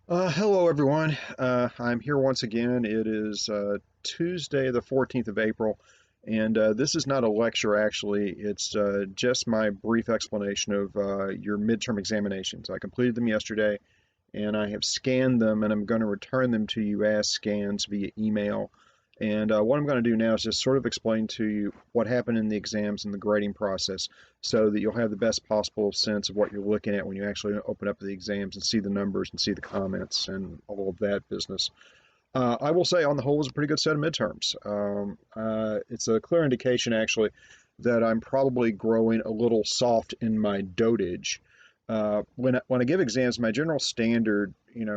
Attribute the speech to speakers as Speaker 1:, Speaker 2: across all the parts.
Speaker 1: Hello, everyone. I'm here once again. It is Tuesday, the 14th of April, and this is not a lecture, actually. It's just my brief explanation of your midterm examinations. I completed them yesterday, and I have scanned them, and I'm going to return them to you as scans via email. And what I'm going to do now is just sort of explain to you what happened in the exams and the grading process so that you'll have the best possible sense of what you're looking at when you actually open up the exams and see the numbers and see the comments and all of that business. I will say, on the whole, it was a pretty good set of midterms. It's a clear indication, actually, that I'm probably growing a little soft in my dotage. When I give exams, my general standard,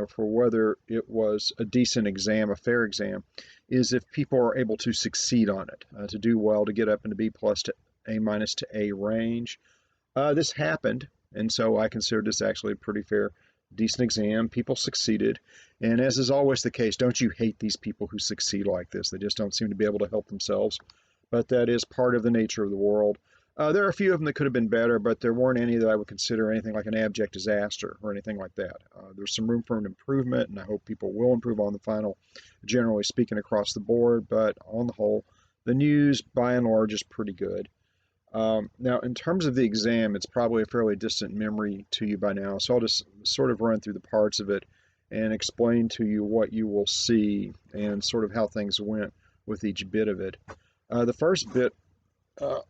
Speaker 1: for whether it was a decent exam, a fair exam, is if people are able to succeed on it, to do well, to get up into B plus to A minus to A range. This happened, and so I consider this actually a pretty fair, decent exam. People succeeded, and as is always the case, don't you hate these people who succeed like this? They just don't seem to be able to help themselves. But that is part of the nature of the world. There are a few of them that could have been better, but there weren't any that I would consider anything like an abject disaster or anything like that. There's some room for an improvement, and I hope people will improve on the final, generally speaking, across the board. But on the whole, the news, by and large, is pretty good. Now, in terms of the exam, it's probably a fairly distant memory to you by now, so I'll just sort of run through the parts of it and explain to you what you will see and sort of how things went with each bit of it. The first bit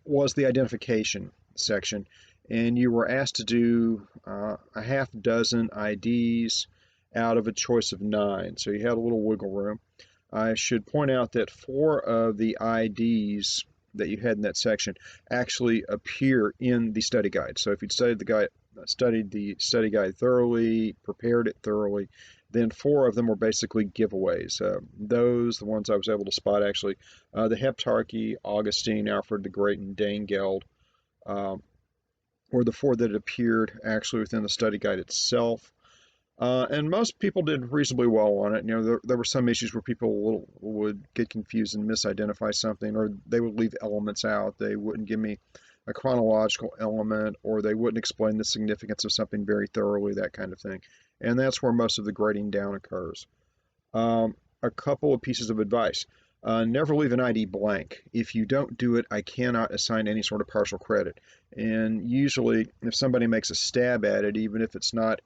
Speaker 1: was the identification section, and you were asked to do a half dozen IDs out of a choice of nine, so you had a little wiggle room. I should point out that four of the IDs that you had in that section actually appear in the study guide. So if you'd studied the study guide thoroughly, prepared it thoroughly, then four of them were basically giveaways. The ones I was able to spot actually, the Heptarchy, Augustine, Alfred the Great, and Danegeld, uh, were the four that appeared actually within the study guide itself. And most people did reasonably well on it. There were some issues where people would get confused and misidentify something, or they would leave elements out. They wouldn't give me a chronological element, or they wouldn't explain the significance of something very thoroughly, that kind of thing. And that's where most of the grading down occurs. A couple of pieces of advice. Never leave an ID blank. If you don't do it, I cannot assign any sort of partial credit. And usually, if somebody makes a stab at it, even if it's not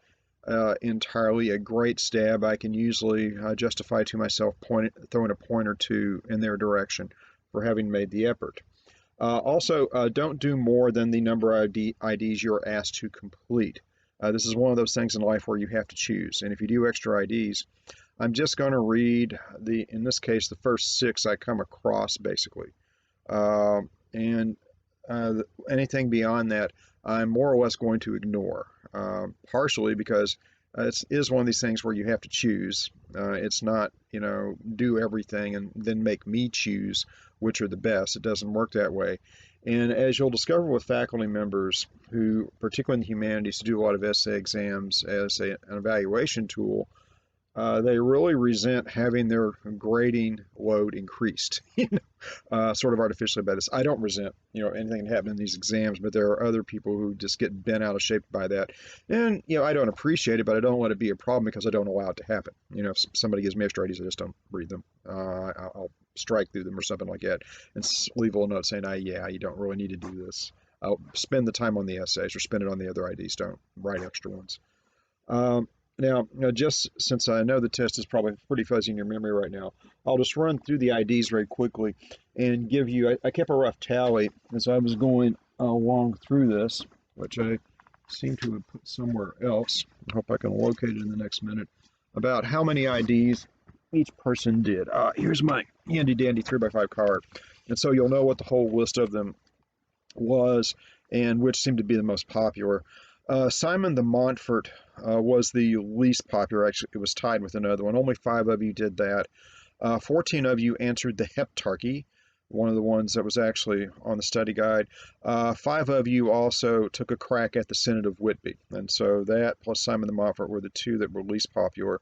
Speaker 1: entirely a great stab, I can usually justify to myself throwing a point or two in their direction for having made the effort. Also, don't do more than the number of IDs you're asked to complete. This is one of those things in life where you have to choose. And if you do extra IDs, I'm just going to read in this case, the first six I come across, basically. And anything beyond that, I'm more or less going to ignore, partially because it is one of these things where you have to choose. It's not, do everything and then make me choose which are the best. It doesn't work that way. And as you'll discover with faculty members who, particularly in the humanities, do a lot of essay exams as an evaluation tool, they really resent having their grading load increased, sort of artificially by this. I don't resent, anything that happened in these exams, but there are other people who just get bent out of shape by that. And, I don't appreciate it, but I don't let it be a problem because I don't allow it to happen. If somebody gives me extra IDs, I just don't read them. I'll strike through them or something like that and leave a little note saying, yeah, you don't really need to do this. I'll spend the time on the essays or spend it on the other IDs. Don't write extra ones. Now, just since I know the test is probably pretty fuzzy in your memory right now, I'll just run through the IDs very quickly and give you, I kept a rough tally as I was going along through this, which I seem to have put somewhere else. I hope I can locate it in the next minute, about how many IDs each person did. Here's my handy dandy 3x5 card. And so you'll know what the whole list of them was and which seemed to be the most popular. Simon de Montfort was the least popular. Actually, it was tied with another one. Only 5 of you did that. 14 of you answered the Heptarchy, one of the ones that was actually on the study guide. 5 of you also took a crack at the Synod of Whitby. And so that plus Simon de Montfort were the 2 that were least popular.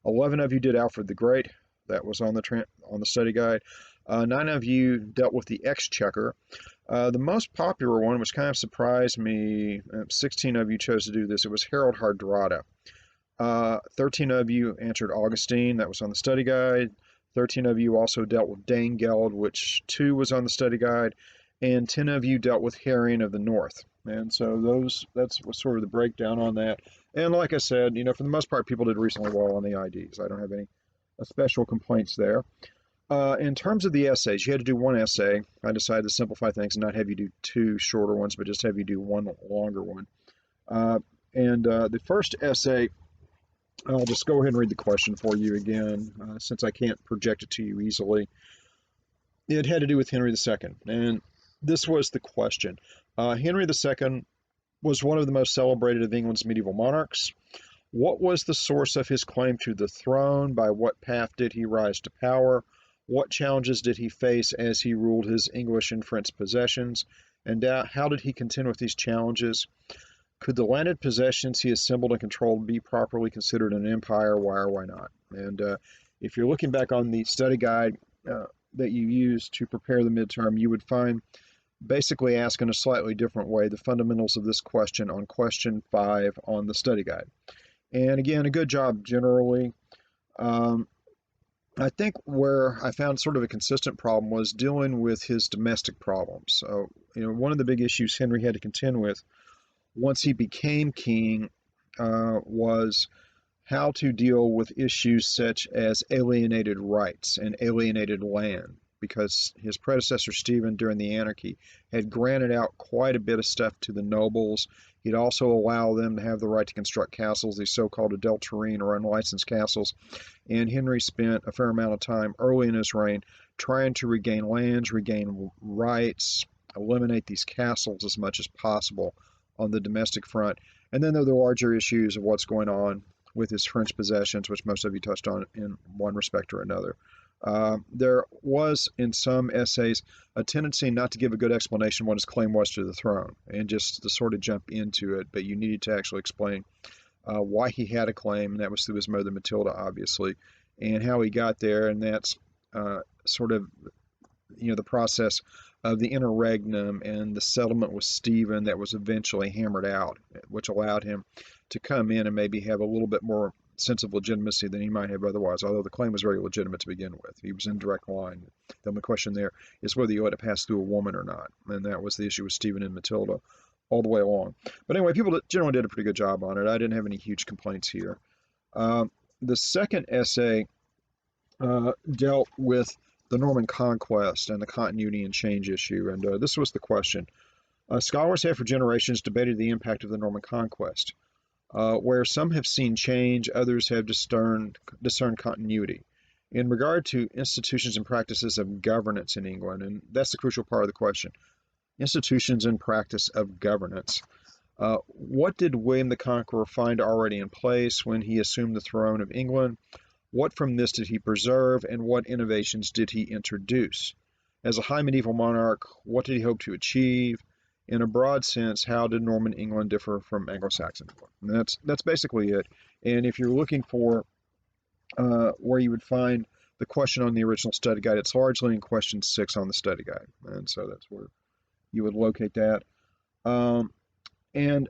Speaker 1: 11 of you did Alfred the Great. That was on the study guide. 9 of you dealt with the Exchequer. The most popular one, which kind of surprised me, 16 of you chose to do this. It was Harold Hardrada. 13 of you answered Augustine, that was on the study guide. 13 of you also dealt with Danegeld, which 2 was on the study guide, and 10 of you dealt with Herring of the North. And so that's sort of the breakdown on that. And like I said, for the most part, people did reasonably well on the IDs. I don't have any special complaints there. In terms of the essays, you had to do one essay. I decided to simplify things and not have you do 2 shorter ones, but just have you do 1 longer one. And the first essay, I'll just go ahead and read the question for you again, since I can't project it to you easily. It had to do with Henry II, and this was the question. Henry II was one of the most celebrated of England's medieval monarchs. What was the source of his claim to the throne? By what path did he rise to power? What challenges did he face as he ruled his English and French possessions? And how did he contend with these challenges? Could the landed possessions he assembled and controlled be properly considered an empire? Why or why not? And if you're looking back on the study guide that you used to prepare the midterm, you would find basically asked in a slightly different way the fundamentals of this question on question 5 on the study guide. And again, a good job generally. I think where I found sort of a consistent problem was dealing with his domestic problems. So, one of the big issues Henry had to contend with once he became king was how to deal with issues such as alienated rights and alienated land, because his predecessor Stephen during the anarchy had granted out quite a bit of stuff to the nobles. He'd also allow them to have the right to construct castles, these so-called adulterine or unlicensed castles. And Henry spent a fair amount of time early in his reign trying to regain lands, regain rights, eliminate these castles as much as possible on the domestic front. And then there are the larger issues of what's going on with his French possessions, which most of you touched on in one respect or another. There was, in some essays, a tendency not to give a good explanation what his claim was to the throne and just to sort of jump into it, but you needed to actually explain why he had a claim, and that was through his mother Matilda, obviously, and how he got there, and that's sort of the process of the interregnum and the settlement with Stephen that was eventually hammered out, which allowed him to come in and maybe have a little bit more sense of legitimacy than he might have otherwise, although the claim was very legitimate to begin with. He was in direct line. The only question there is whether you let it pass through a woman or not, and that was the issue with Stephen and Matilda all the way along. But anyway, people generally did a pretty good job on it. I didn't have any huge complaints here. The second essay dealt with the Norman conquest and the continuity and change issue, and this was the question. Scholars have for generations debated the impact of the Norman conquest. Where some have seen change, others have discerned continuity. In regard to institutions and practices of governance in England, and that's the crucial part of the question, institutions and practice of governance. What did William the Conqueror find already in place when he assumed the throne of England? What from this did he preserve, and what innovations did he introduce? As a high medieval monarch, what did he hope to achieve? In a broad sense, how did Norman England differ from Anglo-Saxon England? And that's basically it. And if you're looking for where you would find the question on the original study guide, it's largely in question 6 on the study guide. And so that's where you would locate that. And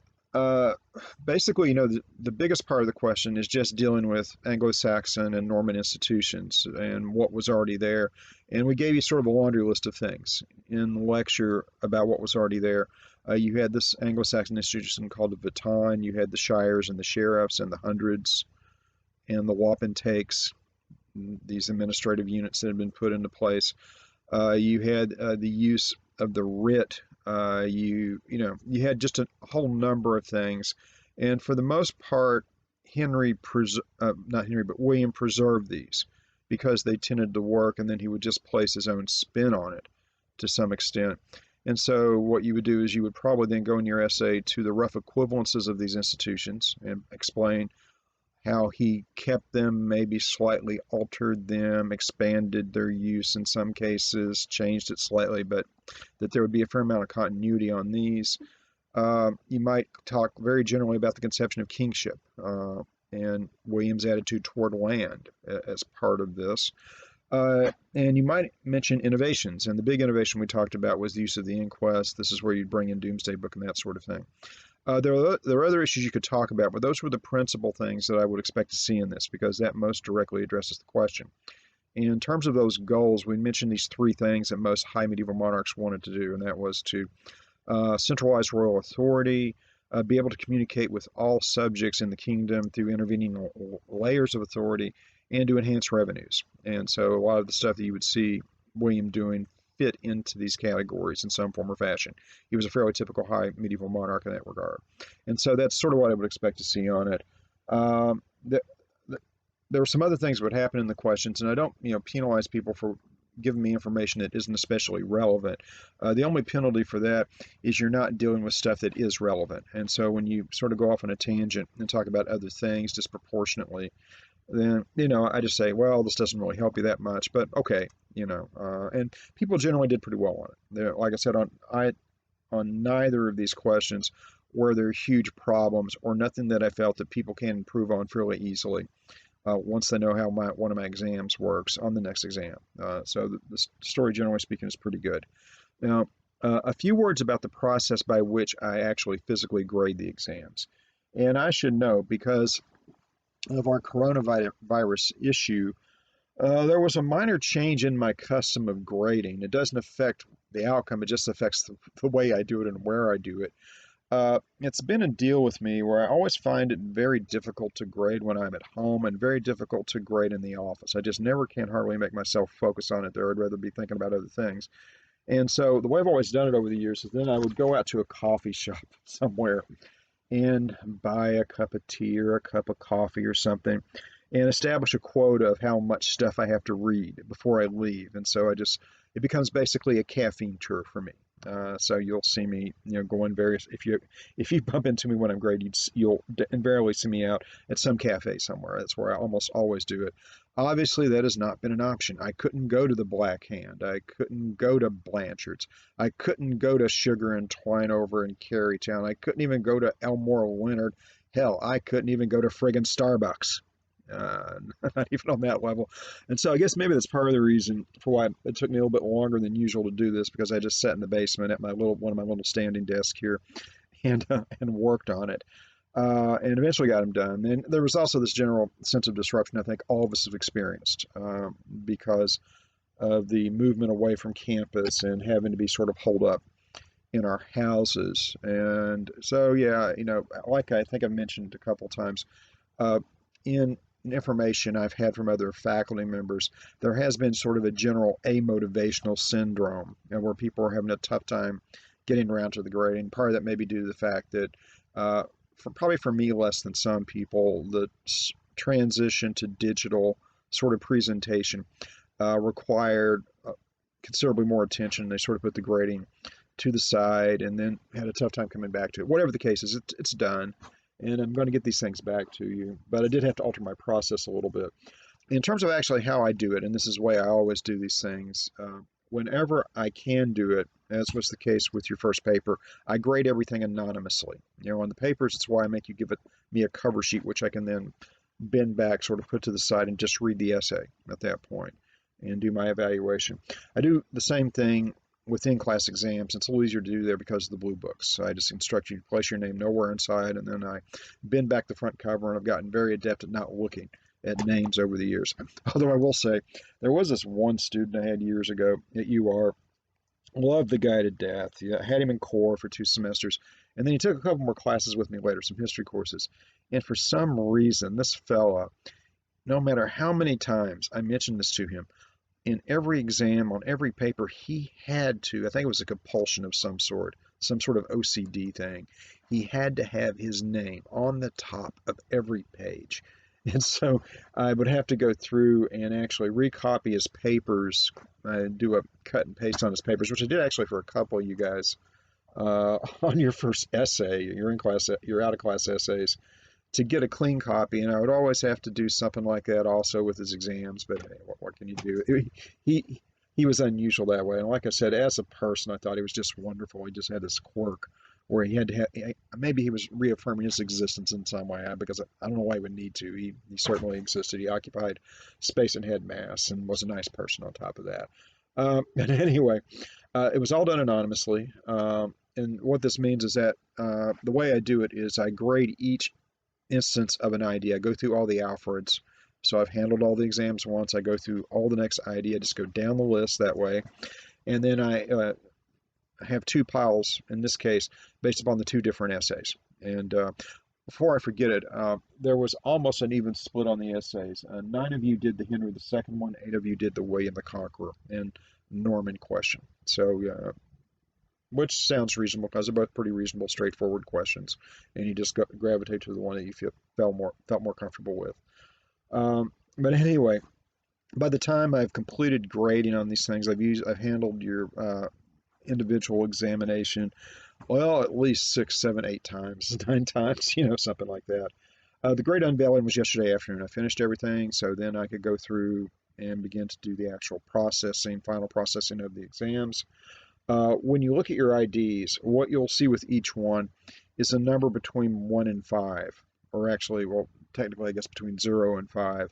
Speaker 1: basically, the biggest part of the question is just dealing with Anglo-Saxon and Norman institutions and what was already there. And we gave you sort of a laundry list of things in the lecture about what was already there. You had this Anglo-Saxon institution called the Baton. You had the shires and the sheriffs and the hundreds and the wapentakes, these administrative units that had been put into place. You had the use of the writ. You had just a whole number of things, and for the most part, William preserved these because they tended to work, and then he would just place his own spin on it to some extent. And so what you would do is you would probably then go in your essay to the rough equivalences of these institutions and explain how he kept them, maybe slightly altered them, expanded their use in some cases, changed it slightly, but that there would be a fair amount of continuity on these. You might talk very generally about the conception of kingship and William's attitude toward land as part of this. And you might mention innovations, and the big innovation we talked about was the use of the inquest. This is where you'd bring in Doomsday Book and that sort of thing. There are other issues you could talk about, but those were the principal things that I would expect to see in this because that most directly addresses the question. In terms of those goals, we mentioned these three things that most high medieval monarchs wanted to do, and that was to centralize royal authority, be able to communicate with all subjects in the kingdom through intervening layers of authority, and to enhance revenues. And so a lot of the stuff that you would see William doing fit into these categories in some form or fashion. He was a fairly typical high medieval monarch in that regard. And so that's sort of what I would expect to see on it. Um, the, the, there were some other things that would happen in the questions, and I don't, penalize people for giving me information that isn't especially relevant. The only penalty for that is you're not dealing with stuff that is relevant. And so when you sort of go off on a tangent and talk about other things disproportionately, then I just say, well, this doesn't really help you that much, but okay, and people generally did pretty well on it. Like I said, on neither of these questions were there huge problems or nothing that I felt that people can improve on fairly easily once they know how one of my exams works on the next exam. So the story, generally speaking, is pretty good. Now, a few words about the process by which I actually physically grade the exams. And I should know because of our coronavirus issue, there was a minor change in my custom of grading. It doesn't affect the outcome, it just affects the way I do it and where I do it. It's been a deal with me where I always find it very difficult to grade when I'm at home and very difficult to grade in the office. I just never can hardly make myself focus on it there. I'd rather be thinking about other things. And so the way I've always done it over the years is then I would go out to a coffee shop somewhere and buy a cup of tea or a cup of coffee or something and establish a quota of how much stuff I have to read before I leave. And so it becomes basically a caffeine tour for me. So you'll see me, going various. If you bump into me when I'm grading, you'll invariably see me out at some cafe somewhere. That's where I almost always do it. Obviously, that has not been an option. I couldn't go to the Black Hand. I couldn't go to Blanchard's. I couldn't go to Sugar and Twine over in Carytown. I couldn't even go to Elmore Leonard. Hell, I couldn't even go to friggin' Starbucks. Uh, Not even on that level. And so I guess maybe that's part of the reason for why it took me a little bit longer than usual to do this because I just sat in the basement at one of my little standing desks here and worked on it. And eventually got them done. And there was also this general sense of disruption I think all of us have experienced because of the movement away from campus and having to be sort of holed up in our houses. And so, yeah, like I think I've mentioned a couple times, uh, in information I've had from other faculty members, there has been sort of a general amotivational syndrome, where people are having a tough time getting around to the grading. Part of that may be due to the fact that, probably for me less than some people, the transition to digital sort of presentation required considerably more attention. They sort of put the grading to the side and then had a tough time coming back to it. Whatever the case is, it's done and I'm going to get these things back to you. But I did have to alter my process a little bit. In terms of actually how I do it, and this is the way I always do these things, whenever I can do it, as was the case with your first paper, I grade everything anonymously. On the papers, it's why I make you give me a cover sheet, which I can then bend back, sort of put to the side, and just read the essay at that point and do my evaluation. I do the same thing within class exams. It's a little easier to do there because of the blue books. So I just instruct you to place your name nowhere inside, and then I bend back the front cover, and I've gotten very adept at not looking at names over the years. Although I will say, there was this one student I had years ago at UR. Loved the guy to death. Yeah, I had him in core for 2 semesters, and then he took a couple more classes with me later, some history courses. And for some reason, this fella, no matter how many times I mentioned this to him, in every exam, on every paper, he had to, I think it was a compulsion of some sort of OCD thing. He had to have his name on the top of every page. And so I would have to go through and actually recopy his papers, do a cut and paste on his papers, which I did actually for a couple of you guys on your first essay, your out of class essays, to get a clean copy. And I would always have to do something like that also with his exams. But hey, what can you do? He was unusual that way. And like I said, as a person, I thought he was just wonderful. He just had this quirk where he had to have, maybe he was reaffirming his existence in some way, because I don't know why he would need to. He certainly existed. He occupied space and had mass and was a nice person on top of that. But anyway, it was all done anonymously. and what this means is that the way I do it is I grade each instance of an ID. I go through all the Alfreds. So I've handled all the exams once. I go through all the next ID. I just go down the list that way. And then I have two piles, in this case, based upon the two different essays. And before I forget it, there was almost an even split on the essays. 9 of you did the Henry II one, 8 of you did the William the Conqueror and Norman question. So, which sounds reasonable because they're both pretty reasonable, straightforward questions, and you just gravitate to the one that you felt more comfortable with. But anyway, by the time I've completed grading on these things, I've handled your individual examination, well, at least 6, 7, 8 times, 9 times, something like that. The grade unveiling was yesterday afternoon. I finished everything, so then I could go through and begin to do the actual final processing of the exams. When you look at your IDs, what you'll see with each one is a number between 1 and 5, or actually, well, technically, I guess between 0 and 5.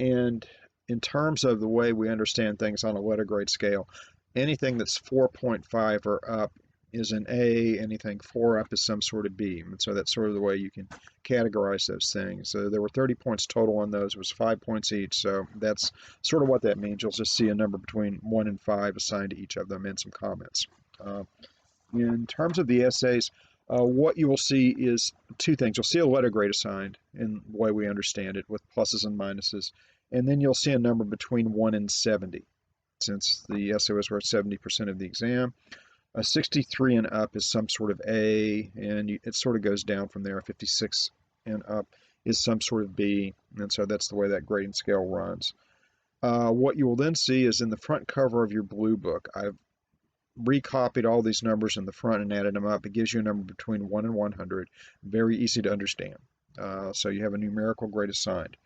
Speaker 1: And in terms of the way we understand things on a letter grade scale, anything that's 4.5 or up is an A, anything 4 up is some sort of B. And so that's sort of the way you can categorize those things. So there were 30 points total on those. It was 5 points each. So that's sort of what that means. You'll just see a number between 1 and 5 assigned to each of them and some comments. In terms of the essays, what you will see is two things. You'll see a letter grade assigned in the way we understand it with pluses and minuses. And then you'll see a number between 1 and 70, since the essay was worth 70% of the exam. A 63 and up is some sort of A, and it sort of goes down from there. A 56 and up is some sort of B, and so that's the way that grading scale runs. What you will then see is in the front cover of your blue book, I've recopied all these numbers in the front and added them up. It gives you a number between 1 and 100. Very easy to understand. So you have a numerical grade assigned.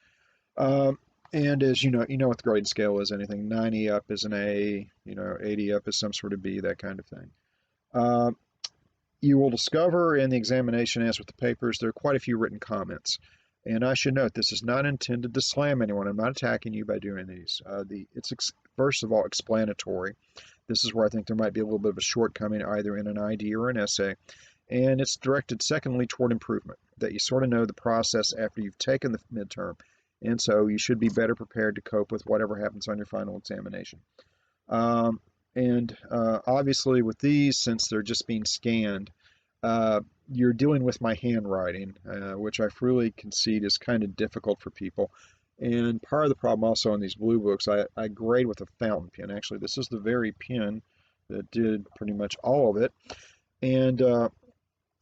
Speaker 1: And as you know what the grading scale is. Anything 90 up is an A, 80 up is some sort of B, that kind of thing. You will discover in the examination, as with the papers, there are quite a few written comments. And I should note, this is not intended to slam anyone. I'm not attacking you by doing these. It's first of all explanatory. This is where I think there might be a little bit of a shortcoming either in an ID or an essay. And it's directed, secondly, toward improvement, that you sort of know the process after you've taken the midterm. And so you should be better prepared to cope with whatever happens on your final examination. Obviously with these, since they're just being scanned, you're dealing with my handwriting, which I freely concede is kind of difficult for people. And part of the problem also in these blue books, I grade with a fountain pen. Actually, this is the very pen that did pretty much all of it. And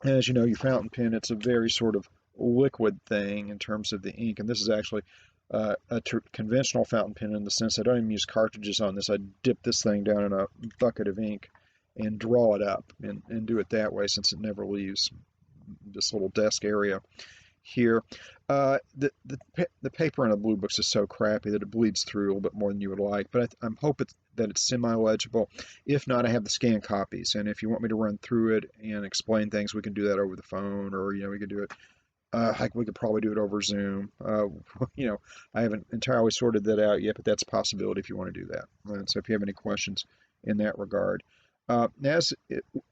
Speaker 1: as you know, your fountain pen, it's a very sort of liquid thing in terms of the ink, and this is actually a conventional fountain pen in the sense I don't even use cartridges on this. I dip this thing down in a bucket of ink and draw it up and do it that way, since it never leaves this little desk area here. The paper in the blue books is so crappy that it bleeds through a little bit more than you would like, but I'm hoping that it's semi-legible. If not, I have the scanned copies, and if you want me to run through it and explain things, we can do that over the phone, or we could do it. We could probably do it over Zoom. I haven't entirely sorted that out yet, but that's a possibility if you want to do that. And so if you have any questions in that regard. As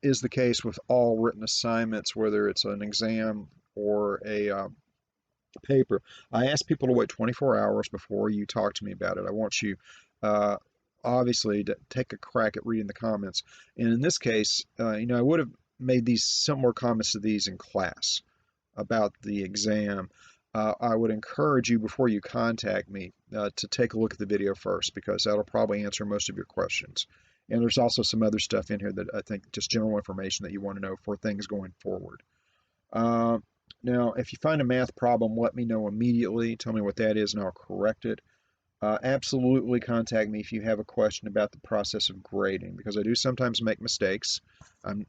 Speaker 1: is the case with all written assignments, whether it's an exam or a paper, I ask people to wait 24 hours before you talk to me about it. I want you, obviously, to take a crack at reading the comments. And in this case, I would have made these similar comments to these in class about the exam. I would encourage you, before you contact me, to take a look at the video first, because that'll probably answer most of your questions. And there's also some other stuff in here that I think just general information that you want to know for things going forward. Now, if you find a math problem, let me know immediately. Tell me what that is, and I'll correct it. Absolutely contact me if you have a question about the process of grading, because I do sometimes make mistakes. I'm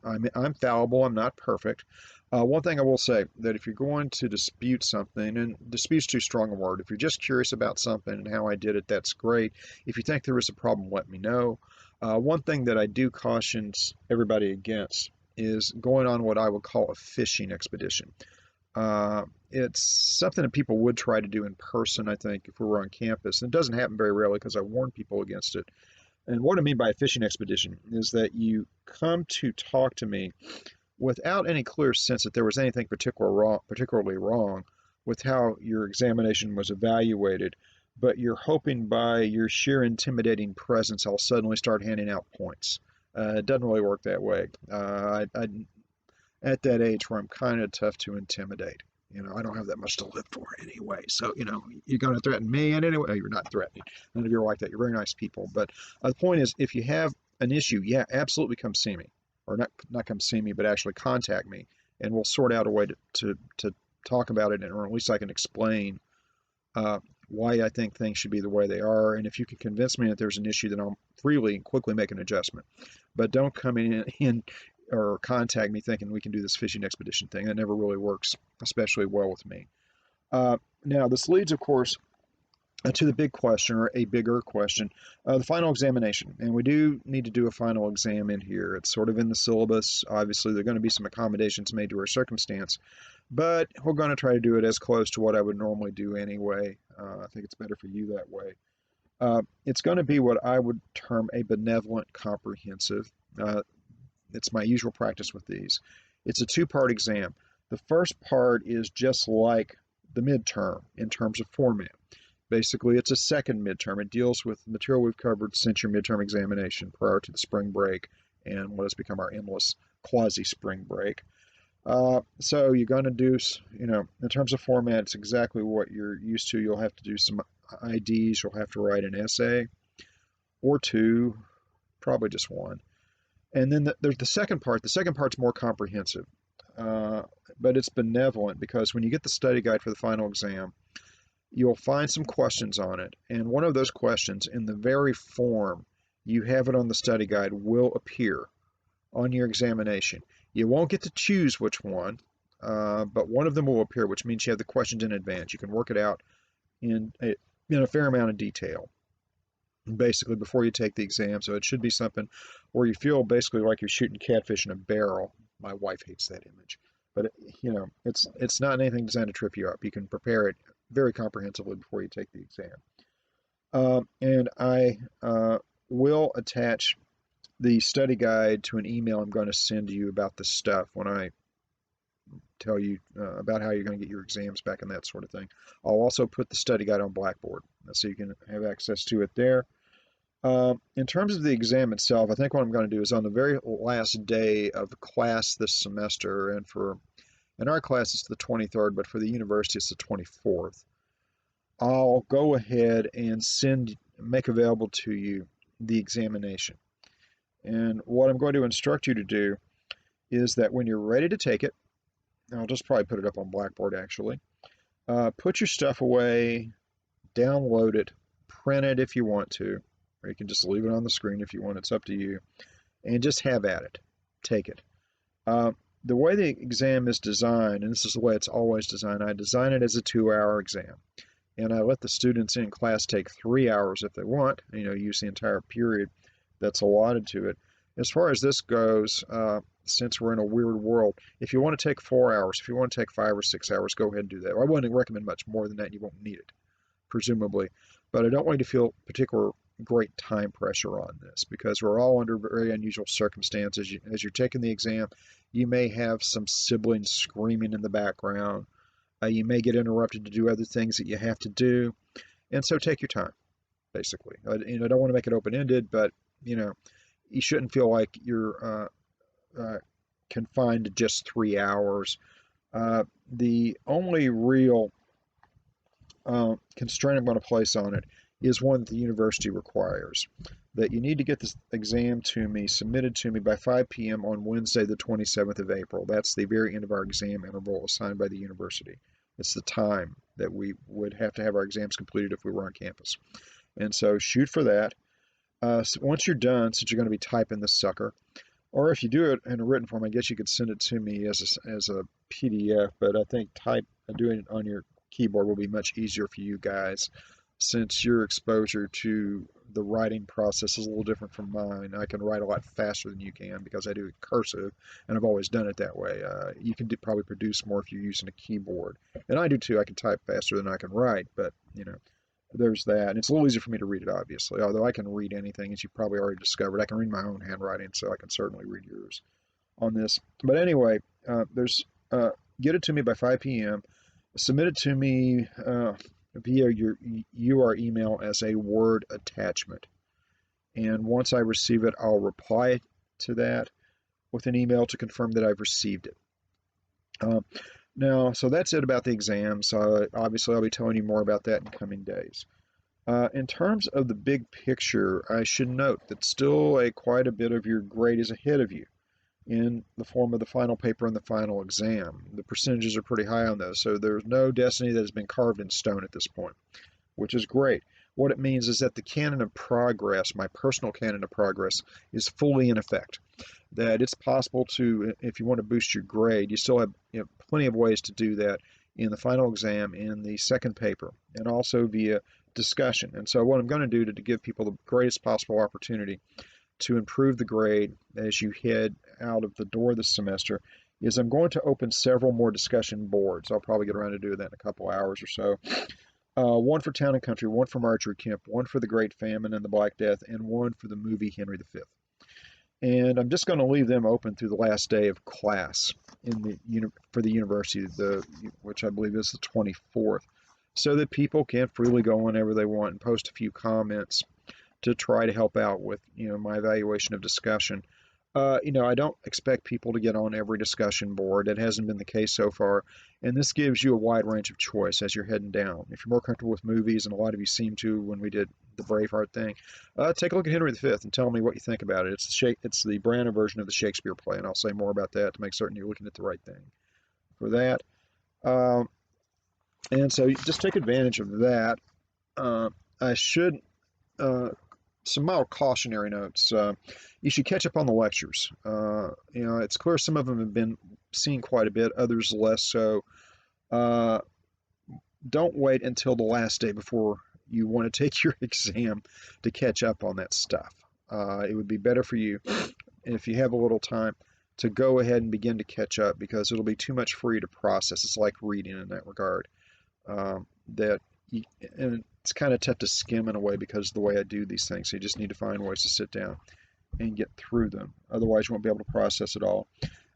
Speaker 1: fallible. I'm not perfect. One thing I will say, that if you're going to dispute something, and dispute's too strong a word, if you're just curious about something and how I did it, that's great. If you think there is a problem, let me know. One thing that I do caution everybody against is going on what I would call a fishing expedition. It's something that people would try to do in person, I think, if we were on campus. And it doesn't happen very rarely because I warn people against it. And what I mean by a fishing expedition is that you come to talk to me without any clear sense that there was anything particularly wrong with how your examination was evaluated, but you're hoping by your sheer intimidating presence, I'll suddenly start handing out points. It doesn't really work that way. At that age where I'm kind of tough to intimidate. I don't have that much to live for anyway. So, you're going to threaten me. And anyway, you're not threatening. None of you are like that. You're very nice people. But the point is, if you have an issue, yeah, absolutely come see me. Or not come see me, but actually contact me. And we'll sort out a way to talk about it, or at least I can explain why I think things should be the way they are. And if you can convince me that there's an issue, then I'll freely and quickly make an adjustment. But don't come in or contact me thinking we can do this fishing expedition thing. That never really works, especially well with me. Now, this leads, of course, to the big question, or a bigger question, the final examination. And we do need to do a final exam in here. It's sort of in the syllabus. Obviously, there are going to be some accommodations made to our circumstance, but we're going to try to do it as close to what I would normally do anyway. I think it's better for you that way. It's going to be what I would term a benevolent comprehensive. It's my usual practice with these. It's a two-part exam. The first part is just like the midterm in terms of format. Basically, it's a second midterm. It deals with the material we've covered since your midterm examination prior to the spring break and what has become our endless quasi-spring break. So you're going to do, in terms of format, it's exactly what you're used to. You'll have to do some IDs. You'll have to write an essay or two, probably just one. And then there's the second part. The second part's more comprehensive, but it's benevolent because when you get the study guide for the final exam, you'll find some questions on it. And one of those questions, in the very form you have it on the study guide, will appear on your examination. You won't get to choose which one, but one of them will appear, which means you have the questions in advance. You can work it out in a fair amount of detail, basically, before you take the exam. So it should be something where you feel basically like you're shooting catfish in a barrel. My wife hates that image, but it's not anything designed to trip you up. You can prepare it very comprehensively before you take the exam. And I will attach the study guide to an email I'm going to send to you about this stuff when I tell you about how you're going to get your exams back and that sort of thing. I'll also put the study guide on Blackboard so you can have access to it there. In terms of the exam itself, I think what I'm going to do is on the very last day of class this semester, and in our class it's the 23rd, but for the university it's the 24th, I'll go ahead and make available to you the examination. And what I'm going to instruct you to do is that when you're ready to take it, I'll just probably put it up on Blackboard actually, put your stuff away, download it, print it if you want to, or you can just leave it on the screen if you want. It's up to you. And just have at it. Take it. The way the exam is designed, and this is the way it's always designed, I design it as a 2-hour exam. And I let the students in class take 3 hours if they want, use the entire period that's allotted to it. As far as this goes, since we're in a weird world, if you want to take 4 hours, if you want to take 5 or 6 hours, go ahead and do that. I wouldn't recommend much more than that. You won't need it, presumably. But I don't want you to feel particular great time pressure on this because we're all under very unusual circumstances. As you're taking the exam, you may have some siblings screaming in the background. You may get interrupted to do other things that you have to do. And so take your time, basically. I don't want to make it open-ended, but, you shouldn't feel like you're confined to just 3 hours. The only real constraint I'm going to place on it is one that the university requires, that you need to get this exam submitted to me by 5 p.m. on Wednesday, the 27th of April. That's the very end of our exam interval assigned by the university. It's the time that we would have to have our exams completed if we were on campus. And so shoot for that. So once you're done, since you're going to be typing this sucker, or if you do it in a written form, I guess you could send it to me as a PDF, but I think doing it on your keyboard will be much easier for you guys since your exposure to the writing process is a little different from mine. I can write a lot faster than you can because I do it cursive, and I've always done it that way. You can probably produce more if you're using a keyboard. And I do too. I can type faster than I can write, but, there's that. And it's a little easier for me to read it, obviously, although I can read anything, as you probably already discovered. I can read my own handwriting, so I can certainly read yours on this. But anyway, there's get it to me by 5 p.m. Submit it to me via your email as a Word attachment. And once I receive it, I'll reply to that with an email to confirm that I've received it. Uh, Now, so that's it about the exams. Obviously, I'll be telling you more about that in coming days. In terms of the big picture, I should note that still quite a bit of your grade is ahead of you in the form of the final paper and the final exam. The percentages are pretty high on those, so there's no destiny that has been carved in stone at this point, which is great. What it means is that the canon of progress, my personal canon of progress, is fully in effect. That it's possible to, if you want to boost your grade, you still have plenty of ways to do that in the final exam, in the second paper, and also via discussion. And so what I'm going to do to give people the greatest possible opportunity to improve the grade as you head out of the door this semester is I'm going to open several more discussion boards. I'll probably get around to doing that in a couple hours or so. One for Town and Country, one for Marjorie Kemp, one for the Great Famine and the Black Death, and one for the movie Henry V. And I'm just going to leave them open through the last day of class for the university, which I believe is the 24th, so that people can freely go whenever they want and post a few comments to try to help out with my evaluation of discussion. I don't expect people to get on every discussion board. That hasn't been the case so far. And this gives you a wide range of choice as you're heading down. If you're more comfortable with movies, and a lot of you seem to when we did the Braveheart thing, take a look at Henry V and tell me what you think about it. It's the Branagh version of the Shakespeare play, and I'll say more about that to make certain you're looking at the right thing for that. And so just take advantage of that. I should some mild cautionary notes. You should catch up on the lectures. It's clear some of them have been seen quite a bit, others less so. Uh, don't wait until the last day before you want to take your exam to catch up on that stuff. It would be better for you if you have a little time to go ahead and begin to catch up, because it'll be too much for you to process. It's like reading in that regard. That you, and it's kind of tough to skim in a way because of the way I do these things. So you just need to find ways to sit down and get through them. Otherwise, you won't be able to process it all.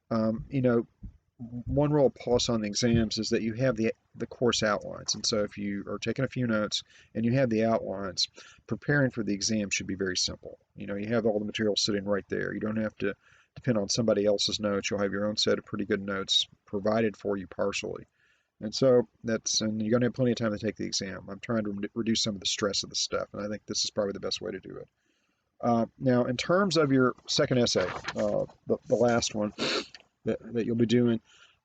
Speaker 1: One real plus on the exams is that you have the course outlines. And so if you are taking a few notes and you have the outlines, preparing for the exam should be very simple. You have all the material sitting right there. You don't have to depend on somebody else's notes. You'll have your own set of pretty good notes provided for you partially. And so and you're going to have plenty of time to take the exam. I'm trying to reduce some of the stress of the stuff, and I think this is probably the best way to do it. Now, in terms of your second essay, the last one that you'll be doing,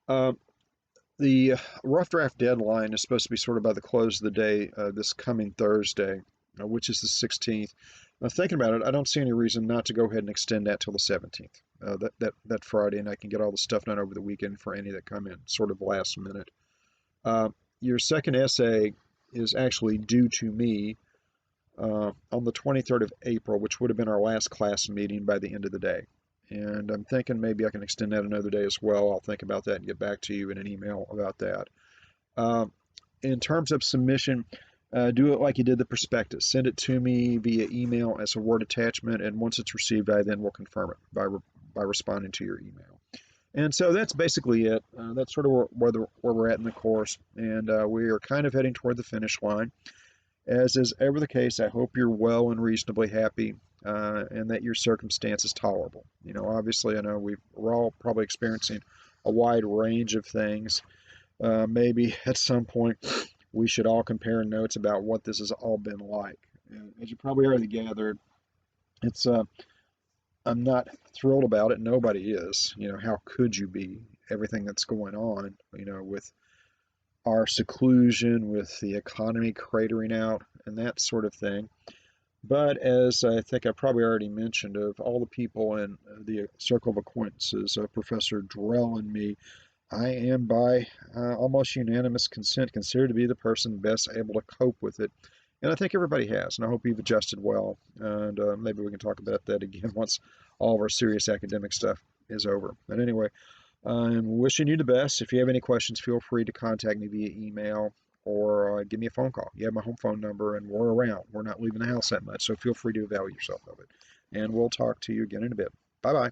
Speaker 1: the rough draft deadline is supposed to be sort of by the close of the day this coming Thursday, which is the 16th. Now, thinking about it, I don't see any reason not to go ahead and extend that till the 17th, that Friday, and I can get all the stuff done over the weekend for any that come in sort of last minute. Your second essay is actually due to me on the 23rd of April, which would have been our last class meeting by the end of the day. And I'm thinking maybe I can extend that another day as well. I'll think about that and get back to you in an email about that. In terms of submission, do it like you did the prospectus. Send it to me via email as a Word attachment, and once it's received, I then will confirm it by responding to your email. And so that's basically it. That's sort of where we're at in the course, and we are kind of heading toward the finish line. As is ever the case, I hope you're well and reasonably happy, and that your circumstance is tolerable. Obviously, I know we're all probably experiencing a wide range of things. Maybe at some point we should all compare notes about what this has all been like. And as you probably already gathered, it's I'm not thrilled about it. Nobody is. How could you be? Everything that's going on, with our seclusion, with the economy cratering out, and that sort of thing. But as I think I probably already mentioned, of all the people in the circle of acquaintances of Professor Drell and me, I am by almost unanimous consent considered to be the person best able to cope with it. And I think everybody has, and I hope you've adjusted well. And maybe we can talk about that again once all of our serious academic stuff is over. But anyway, I'm wishing you the best. If you have any questions, feel free to contact me via email or give me a phone call. You have my home phone number, and we're around. We're not leaving the house that much, so feel free to avail yourself of it. And we'll talk to you again in a bit. Bye bye.